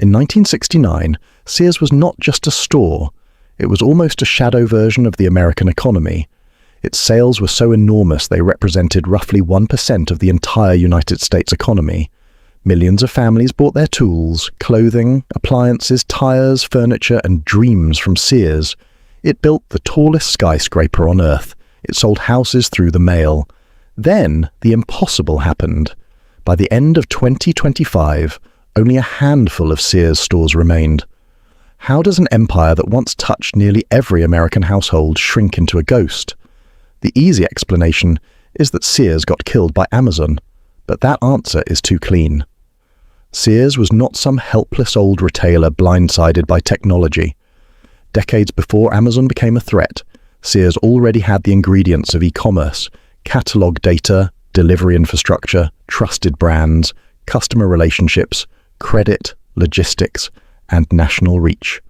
In 1969, Sears was not just a store. It was almost a shadow version of the American economy. Its sales were so enormous they represented roughly 1% of the entire United States economy. Millions of families bought their tools, clothing, appliances, tires, furniture, and dreams from Sears. It built the tallest skyscraper on Earth. It sold houses through the mail. Then, the impossible happened. By the end of 2025, only a handful of Sears stores remained. How does an empire that once touched nearly every American household shrink into a ghost? The easy explanation is that Sears got killed by Amazon, but that answer is too clean. Sears was not some helpless old retailer blindsided by technology. Decades before Amazon became a threat, Sears already had the ingredients of e-commerce: catalog data, delivery infrastructure, trusted brands, customer relationships, credit, logistics, and national reach.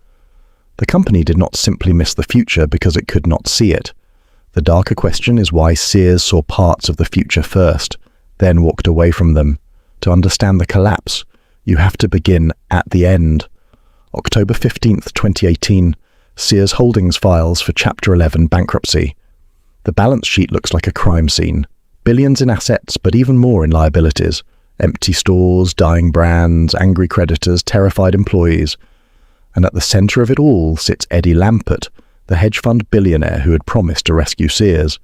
The company did not simply miss the future because it could not see it. The darker question is why Sears saw parts of the future first, then walked away from them. To understand the collapse, you have to begin at the end. October 15th, 2018, Sears Holdings files for Chapter 11 bankruptcy. The balance sheet looks like a crime scene. Billions in assets, but even more in liabilities. Empty stores, dying brands, angry creditors, terrified employees. And at the center of it all sits Eddie Lampert, the hedge fund billionaire who had promised to rescue Sears.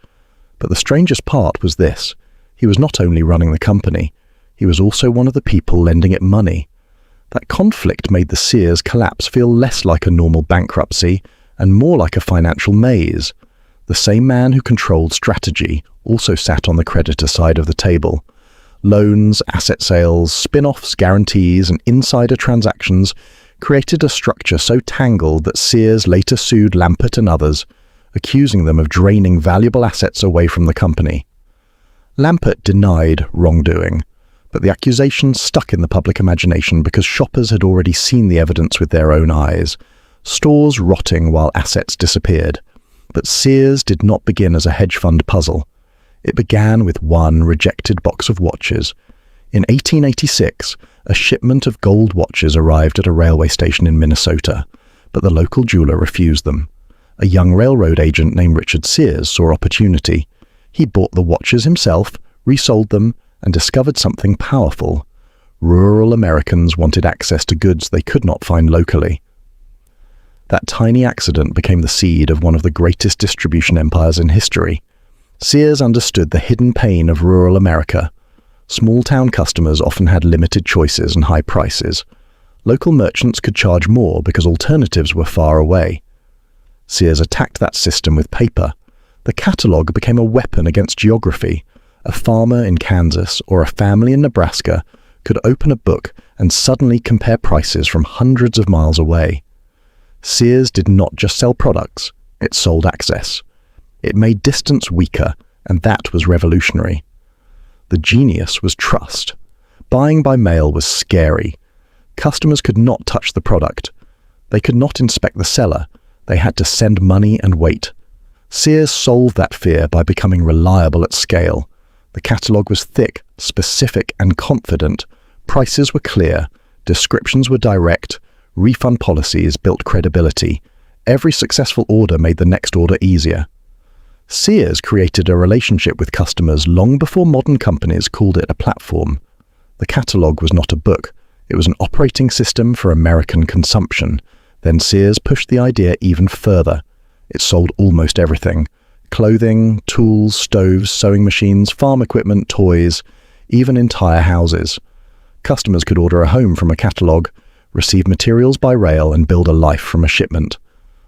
But the strangest part was this: he was not only running the company, he was also one of the people lending it money. That conflict made the Sears collapse feel less like a normal bankruptcy and more like a financial maze. The same man who controlled strategy also sat on the creditor side of the table. Loans, asset sales, spin-offs, guarantees, and insider transactions created a structure so tangled that Sears later sued Lampert and others, accusing them of draining valuable assets away from the company. Lampert denied wrongdoing, but the accusation stuck in the public imagination because shoppers had already seen the evidence with their own eyes, stores rotting while assets disappeared. But Sears did not begin as a hedge fund puzzle. It began with one rejected box of watches. In 1886, a shipment of gold watches arrived at a railway station in Minnesota, but the local jeweler refused them. A young railroad agent named Richard Sears saw opportunity. He bought the watches himself, resold them, and discovered something powerful. Rural Americans wanted access to goods they could not find locally. That tiny accident became the seed of one of the greatest distribution empires in history. Sears understood the hidden pain of rural America. Small-town customers often had limited choices and high prices. Local merchants could charge more because alternatives were far away. Sears attacked that system with paper. The catalog became a weapon against geography. A farmer in Kansas or a family in Nebraska could open a book and suddenly compare prices from hundreds of miles away. Sears did not just sell products, it sold access. It made distance weaker, and that was revolutionary. The genius was trust. Buying by mail was scary. Customers could not touch the product. They could not inspect the seller. They had to send money and wait. Sears solved that fear by becoming reliable at scale. The catalog was thick, specific, and confident. Prices were clear. Descriptions were direct. Refund policies built credibility. Every successful order made the next order easier. Sears created a relationship with customers long before modern companies called it a platform. The catalog was not a book. It was an operating system for American consumption. Then Sears pushed the idea even further. It sold almost everything: clothing, tools, stoves, sewing machines, farm equipment, toys, even entire houses. Customers could order a home from a catalog, receive materials by rail, and build a life from a shipment.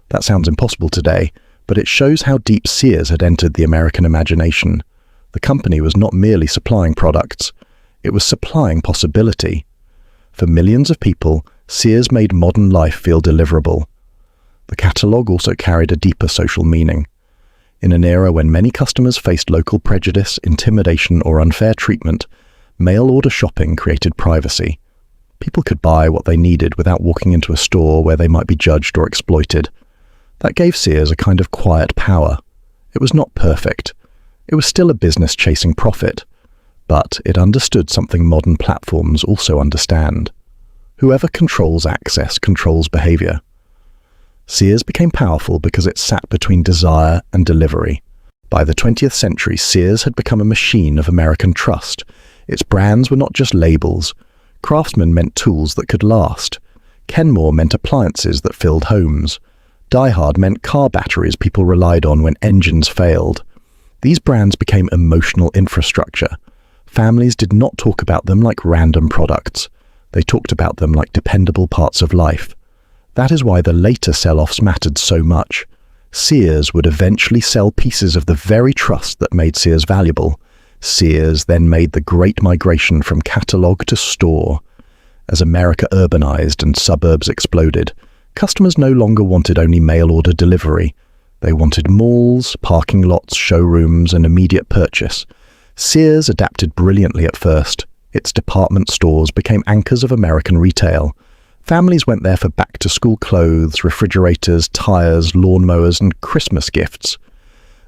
That sounds impossible today, but it shows how deep Sears had entered the American imagination. The company was not merely supplying products, it was supplying possibility. For millions of people, Sears made modern life feel deliverable. The catalog also carried a deeper social meaning. In an era when many customers faced local prejudice, intimidation, or unfair treatment, mail-order shopping created privacy. People could buy what they needed without walking into a store where they might be judged or exploited. That gave Sears a kind of quiet power. It was not perfect. It was still a business chasing profit. But it understood something modern platforms also understand: Whoever controls access controls behavior. Sears became powerful because it sat between desire and delivery. By the 20th century, Sears had become a machine of American trust. Its brands were not just labels. Craftsman meant tools that could last. Kenmore meant appliances that filled homes. DieHard meant car batteries people relied on when engines failed. These brands became emotional infrastructure. Families did not talk about them like random products. They talked about them like dependable parts of life. That is why the later sell-offs mattered so much. Sears would eventually sell pieces of the very trust that made Sears valuable. Sears then made the great migration from catalogue to store. As America urbanized and suburbs exploded, customers no longer wanted only mail-order delivery. They wanted malls, parking lots, showrooms, and immediate purchase. Sears adapted brilliantly at first. Its department stores became anchors of American retail. Families went there for back-to-school clothes, refrigerators, tires, lawnmowers, and Christmas gifts.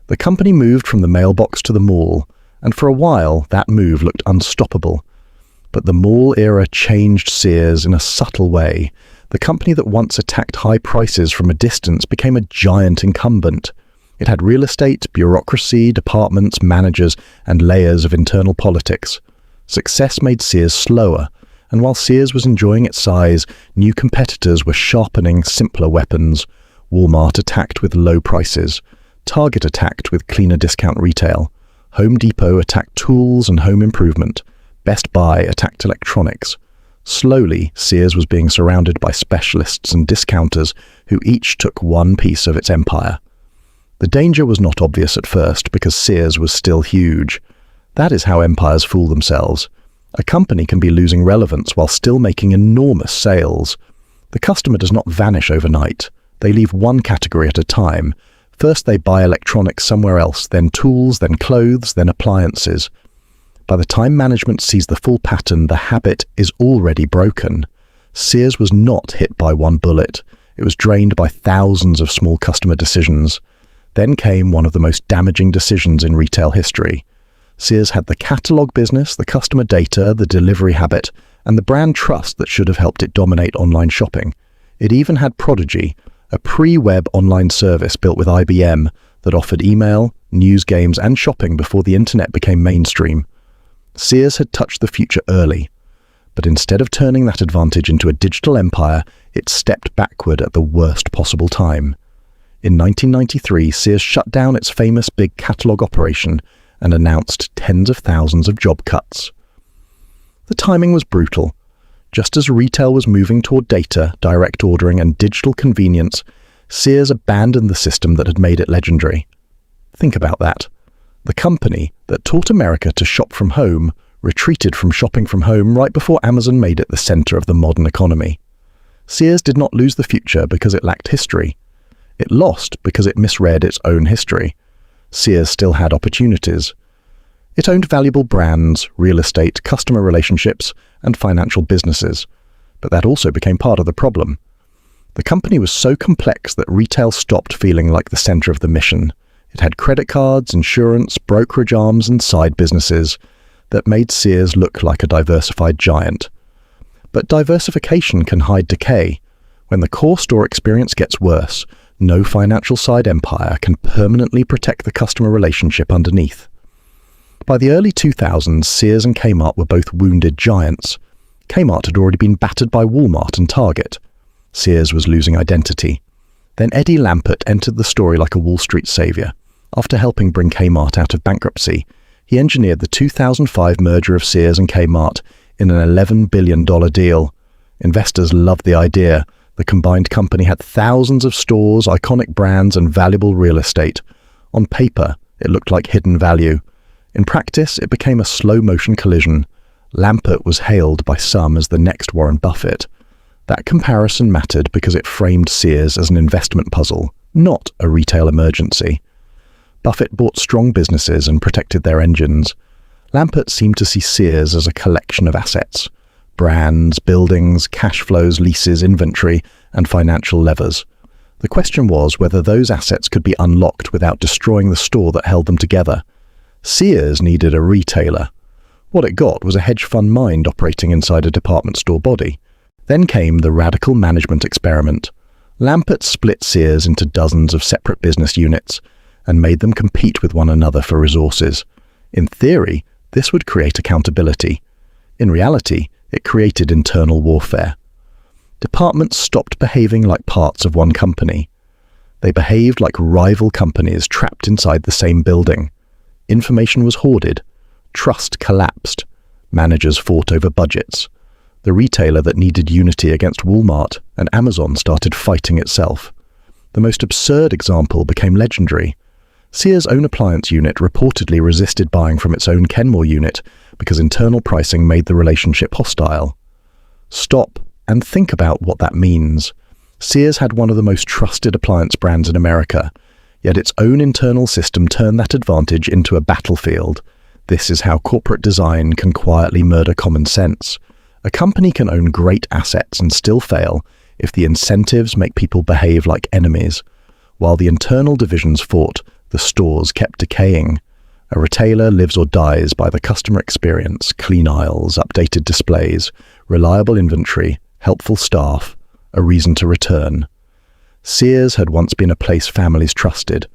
The company moved from the mailbox to the mall, and for a while that move looked unstoppable. But the mall era changed Sears in a subtle way. The company that once attacked high prices from a distance became a giant incumbent. It had real estate, bureaucracy, departments, managers, and layers of internal politics. Success made Sears slower, and while Sears was enjoying its size, new competitors were sharpening simpler weapons. Walmart attacked with low prices. Target attacked with cleaner discount retail. Home Depot attacked tools and home improvement. Best Buy attacked electronics. Slowly, Sears was being surrounded by specialists and discounters who each took one piece of its empire. The danger was not obvious at first because Sears was still huge. That is how empires fool themselves. A company can be losing relevance while still making enormous sales. The customer does not vanish overnight. They leave one category at a time. First they buy electronics somewhere else, then tools, then clothes, then appliances. By the time management sees the full pattern, the habit is already broken. Sears was not hit by one bullet. It was drained by thousands of small customer decisions. Then came one of the most damaging decisions in retail history. Sears had the catalogue business, the customer data, the delivery habit, and the brand trust that should have helped it dominate online shopping. It even had Prodigy, a pre-web online service built with IBM that offered email, news, games, and shopping before the internet became mainstream. Sears had touched the future early, but instead of turning that advantage into a digital empire, it stepped backward at the worst possible time. In 1993, Sears shut down its famous big catalogue operation and announced tens of thousands of job cuts. The timing was brutal. Just as retail was moving toward data, direct ordering, and digital convenience, Sears abandoned the system that had made it legendary. Think about that. The company that taught America to shop from home retreated from shopping from home right before Amazon made it the center of the modern economy. Sears did not lose the future because it lacked history. It lost because it misread its own history. Sears still had opportunities. It owned valuable brands, real estate, customer relationships, and financial businesses. But that also became part of the problem. The company was so complex that retail stopped feeling like the center of the mission. It had credit cards, insurance, brokerage arms, and side businesses that made Sears look like a diversified giant. But diversification can hide decay. When the core store experience gets worse, no financial side empire can permanently protect the customer relationship underneath. By the early 2000s, Sears and Kmart were both wounded giants. Kmart had already been battered by Walmart and Target. Sears was losing identity. Then Eddie Lampert entered the story like a Wall Street savior. After helping bring Kmart out of bankruptcy, he engineered the 2005 merger of Sears and Kmart in an $11 billion deal. Investors loved the idea. The combined company had thousands of stores, iconic brands, and valuable real estate. On paper, it looked like hidden value. In practice, it became a slow-motion collision. Lampert was hailed by some as the next Warren Buffett. That comparison mattered because it framed Sears as an investment puzzle, not a retail emergency. Buffett bought strong businesses and protected their engines. Lampert seemed to see Sears as a collection of assets. Brands, buildings, cash flows, leases, inventory, and financial levers. The question was whether those assets could be unlocked without destroying the store that held them together. Sears needed a retailer. What it got was a hedge fund mind operating inside a department store body. Then came the radical management experiment. Lampert split Sears into dozens of separate business units and made them compete with one another for resources. In theory, this would create accountability. In reality, it created internal warfare. Departments stopped behaving like parts of one company. They behaved like rival companies trapped inside the same building. Information was hoarded. Trust collapsed. Managers fought over budgets. The retailer that needed unity against Walmart and Amazon started fighting itself. The most absurd example became legendary. Sears' own appliance unit reportedly resisted buying from its own Kenmore unit because internal pricing made the relationship hostile. Stop and think about what that means. Sears had one of the most trusted appliance brands in America, yet its own internal system turned that advantage into a battlefield. This is how corporate design can quietly murder common sense. A company can own great assets and still fail if the incentives make people behave like enemies. While the internal divisions fought, the stores kept decaying. A retailer lives or dies by the customer experience, clean aisles, updated displays, reliable inventory, helpful staff, a reason to return. Sears had once been a place families trusted,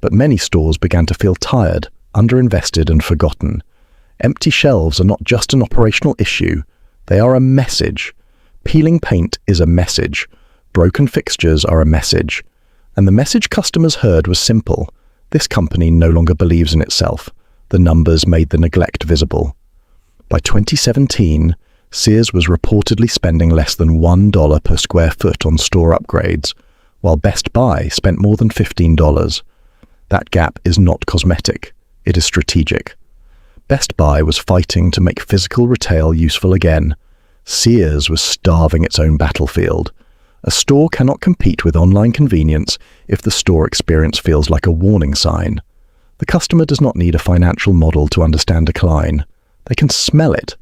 but many stores began to feel tired, underinvested and forgotten. Empty shelves are not just an operational issue, they are a message. Peeling paint is a message. Broken fixtures are a message. And the message customers heard was simple. This company no longer believes in itself. The numbers made the neglect visible. By 2017, Sears was reportedly spending less than $1 per square foot on store upgrades, while Best Buy spent more than $15. That gap is not cosmetic. It is strategic. Best Buy was fighting to make physical retail useful again. Sears was starving its own battlefield. A store cannot compete with online convenience if the store experience feels like a warning sign. The customer does not need a financial model to understand decline. They can smell it.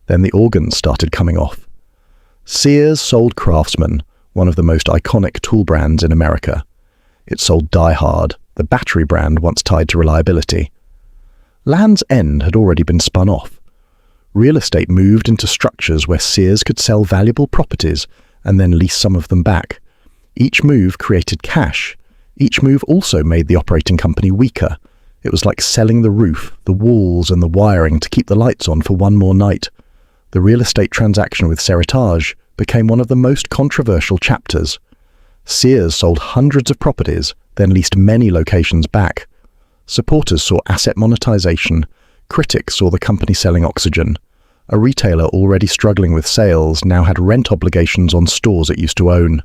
Then the organs started coming off. Sears sold Craftsman, one of the most iconic tool brands in America. It sold DieHard, the battery brand once tied to reliability. Land's End had already been spun off. Real estate moved into structures where Sears could sell valuable properties and then lease some of them back. Each move created cash. Each move also made the operating company weaker. It was like selling the roof, the walls and the wiring to keep the lights on for one more night. The real estate transaction with Seritage became one of the most controversial chapters. Sears sold hundreds of properties, then leased many locations back. Supporters saw asset monetization. Critics saw the company selling oxygen. A retailer already struggling with sales now had rent obligations on stores it used to own.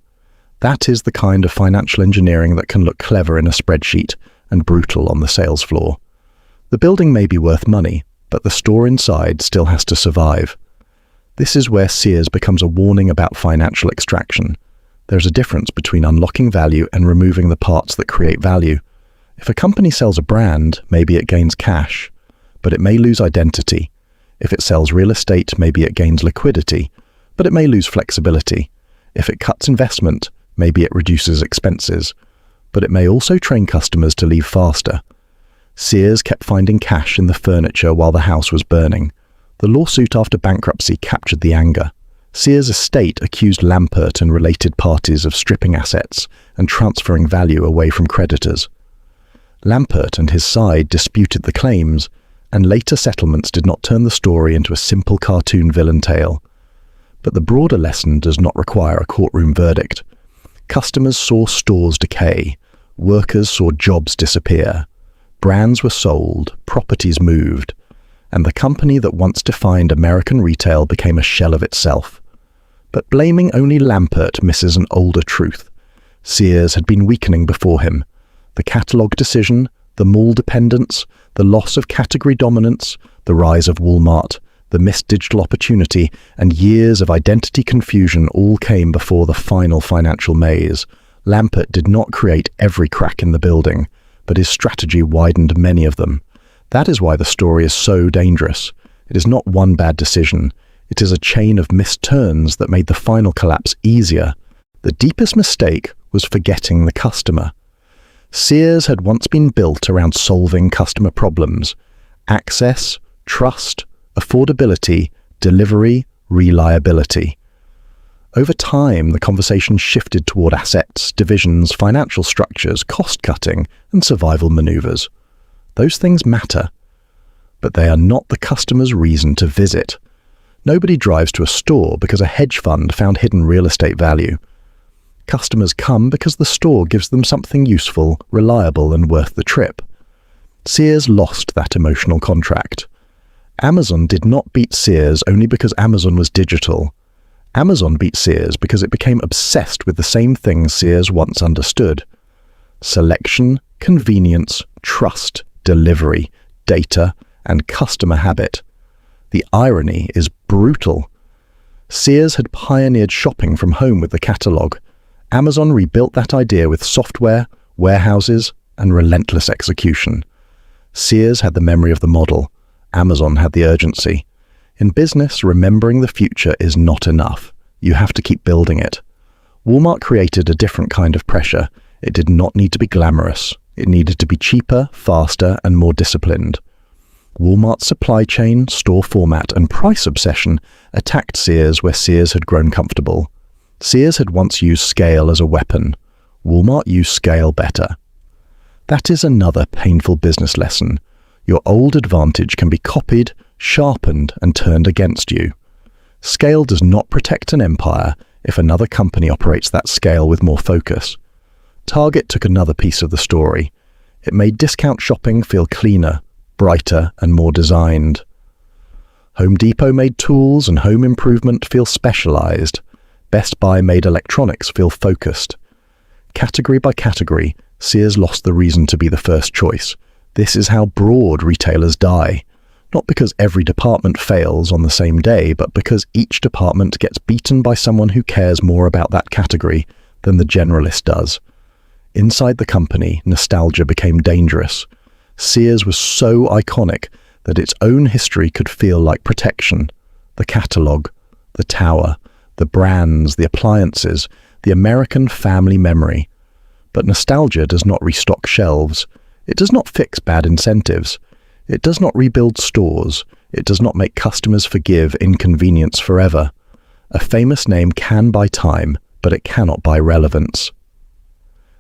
That is the kind of financial engineering that can look clever in a spreadsheet and brutal on the sales floor. The building may be worth money, but the store inside still has to survive. This is where Sears becomes a warning about financial extraction. There's a difference between unlocking value and removing the parts that create value. If a company sells a brand, maybe it gains cash, but it may lose identity. If it sells real estate, maybe it gains liquidity, but it may lose flexibility. If it cuts investment, maybe it reduces expenses, but it may also train customers to leave faster. Sears kept finding cash in the furniture while the house was burning. The lawsuit after bankruptcy captured the anger. Sears' estate accused Lampert and related parties of stripping assets and transferring value away from creditors. Lampert and his side disputed the claims, and later settlements did not turn the story into a simple cartoon villain tale. But the broader lesson does not require a courtroom verdict. Customers saw stores decay. Workers saw jobs disappear. Brands were sold, properties moved, and the company that once defined American retail became a shell of itself. But blaming only Lampert misses an older truth. Sears had been weakening before him. The catalog decision, the mall dependence, the loss of category dominance, the rise of Walmart, the missed digital opportunity, and years of identity confusion all came before the final financial maze. Lampert did not create every crack in the building, but his strategy widened many of them. That is why the story is so dangerous. It is not one bad decision. It is a chain of missed turns that made the final collapse easier. The deepest mistake was forgetting the customer. Sears had once been built around solving customer problems: access, trust, affordability, delivery, reliability. Over time, the conversation shifted toward assets, divisions, financial structures, cost-cutting, and survival maneuvers. Those things matter, but they are not the customer's reason to visit. Nobody drives to a store because a hedge fund found hidden real estate value. Customers come because the store gives them something useful, reliable, and worth the trip. Sears lost that emotional contract. Amazon did not beat Sears only because Amazon was digital. Amazon beat Sears because it became obsessed with the same things Sears once understood: selection, convenience, trust, delivery, data, and customer habit. The irony is brutal. Sears had pioneered shopping from home with the catalog. Amazon rebuilt that idea with software, warehouses, and relentless execution. Sears had the memory of the model. Amazon had the urgency. In business, remembering the future is not enough. You have to keep building it. Walmart created a different kind of pressure. It did not need to be glamorous. It needed to be cheaper, faster, and more disciplined. Walmart's supply chain, store format, and price obsession attacked Sears where Sears had grown comfortable. Sears had once used scale as a weapon. Walmart used scale better. That is another painful business lesson. Your old advantage can be copied, sharpened, and turned against you. Scale does not protect an empire if another company operates that scale with more focus. Target took another piece of the story. It made discount shopping feel cleaner, brighter, and more designed. Home Depot made tools and home improvement feel specialized. Best Buy made electronics feel focused. Category by category, Sears lost the reason to be the first choice. This is how broad retailers die. Not because every department fails on the same day, but because each department gets beaten by someone who cares more about that category than the generalist does. Inside the company, nostalgia became dangerous. Sears was so iconic that its own history could feel like protection. The catalog, the tower, the brands, the appliances, the American family memory. But nostalgia does not restock shelves. It does not fix bad incentives. It does not rebuild stores. It does not make customers forgive inconvenience forever. A famous name can buy time, but it cannot buy relevance.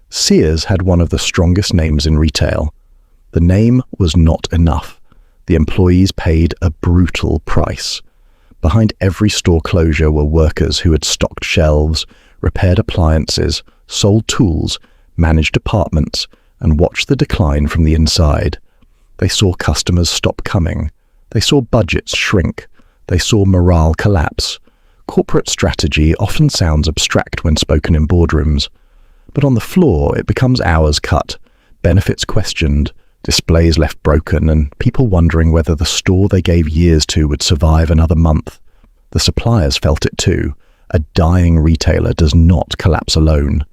Sears had one of the strongest names in retail. The name was not enough. The employees paid a brutal price. Behind every store closure were workers who had stocked shelves, repaired appliances, sold tools, managed departments, and watched the decline from the inside. They saw customers stop coming. They saw budgets shrink. They saw morale collapse. Corporate strategy often sounds abstract when spoken in boardrooms, but on the floor it becomes hours cut, benefits questioned, displays left broken, and people wondering whether the store they gave years to would survive another month. The suppliers felt it too. A dying retailer does not collapse alone.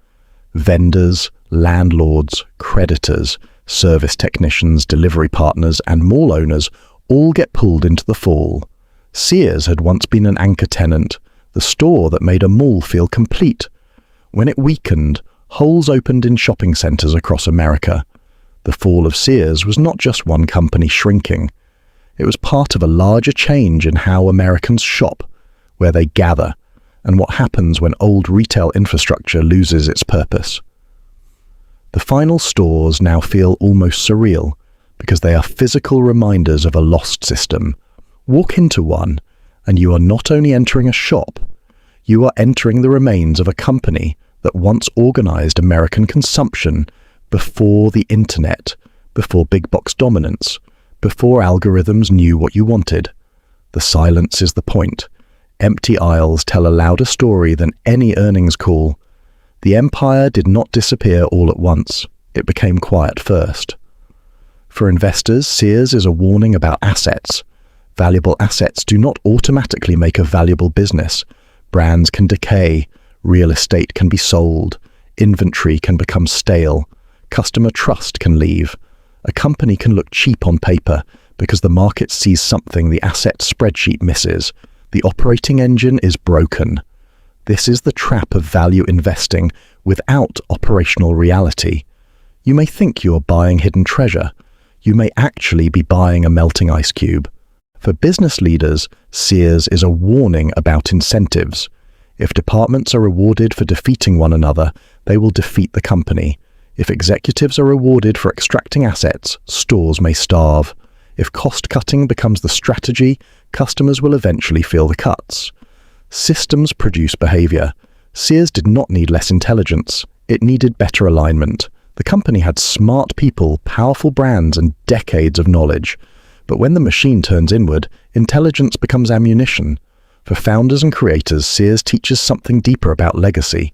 Vendors, landlords, creditors, service technicians, delivery partners, and mall owners all get pulled into the fall. Sears had once been an anchor tenant, the store that made a mall feel complete. When it weakened, holes opened in shopping centers across America. The fall of Sears was not just one company shrinking. It was part of a larger change in how Americans shop, where they gather, and what happens when old retail infrastructure loses its purpose. The final stores now feel almost surreal because they are physical reminders of a lost system. Walk into one, and you are not only entering a shop, you are entering the remains of a company that once organized American consumption before the internet, before big box dominance, before algorithms knew what you wanted. The silence is the point. Empty aisles tell a louder story than any earnings call. The empire did not disappear all at once. It became quiet first. For investors, Sears is a warning about assets. Valuable assets do not automatically make a valuable business. Brands can decay, real estate can be sold, inventory can become stale, customer trust can leave. A company can look cheap on paper because the market sees something the asset spreadsheet misses. The operating engine is broken. This is the trap of value investing without operational reality. You may think you are buying hidden treasure. You may actually be buying a melting ice cube. For business leaders, Sears is a warning about incentives. If departments are rewarded for defeating one another, they will defeat the company. If executives are rewarded for extracting assets, stores may starve. If cost-cutting becomes the strategy, customers will eventually feel the cuts. Systems produce behavior. Sears did not need less intelligence. It needed better alignment. The company had smart people, powerful brands, and decades of knowledge. But when the machine turns inward, intelligence becomes ammunition. For founders and creators, Sears teaches something deeper about legacy.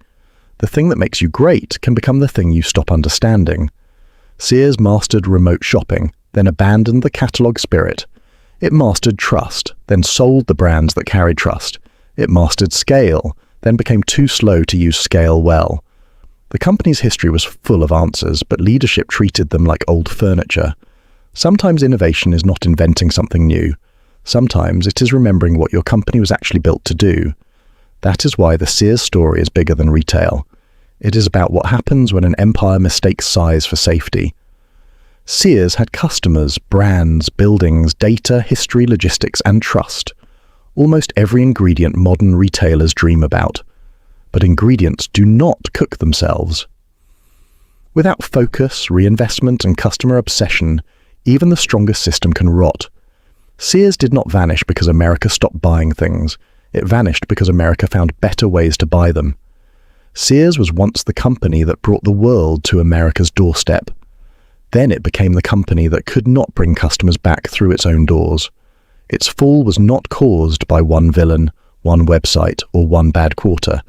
The thing that makes you great can become the thing you stop understanding. Sears mastered remote shopping, then abandoned the catalog spirit. It mastered trust, then sold the brands that carried trust. It mastered scale, then became too slow to use scale well. The company's history was full of answers, but leadership treated them like old furniture. Sometimes innovation is not inventing something new. Sometimes it is remembering what your company was actually built to do. That is why the Sears story is bigger than retail. It is about what happens when an empire mistakes size for safety. Sears had customers, brands, buildings, data, history, logistics, and trust. Almost every ingredient modern retailers dream about. But ingredients do not cook themselves. Without focus, reinvestment, and customer obsession, even the strongest system can rot. Sears did not vanish because America stopped buying things. It vanished because America found better ways to buy them. Sears was once the company that brought the world to America's doorstep. Then it became the company that could not bring customers back through its own doors. Its fall was not caused by one villain, one website, or one bad quarter.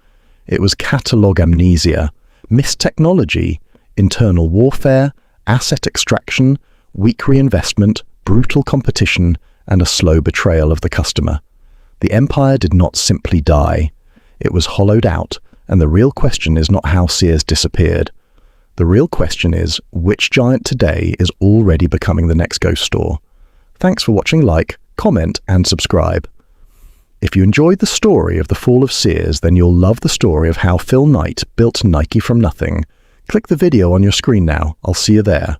It was catalog amnesia, missed technology, internal warfare, asset extraction, weak reinvestment, brutal competition, and a slow betrayal of the customer. The empire did not simply die. It was hollowed out, and the real question is not how Sears disappeared. The real question is, which giant today is already becoming the next ghost store? Thanks for watching. Like, comment, and subscribe. If you enjoyed the story of the fall of Sears, then you'll love the story of how Phil Knight built Nike from nothing. Click the video on your screen now. I'll see you there.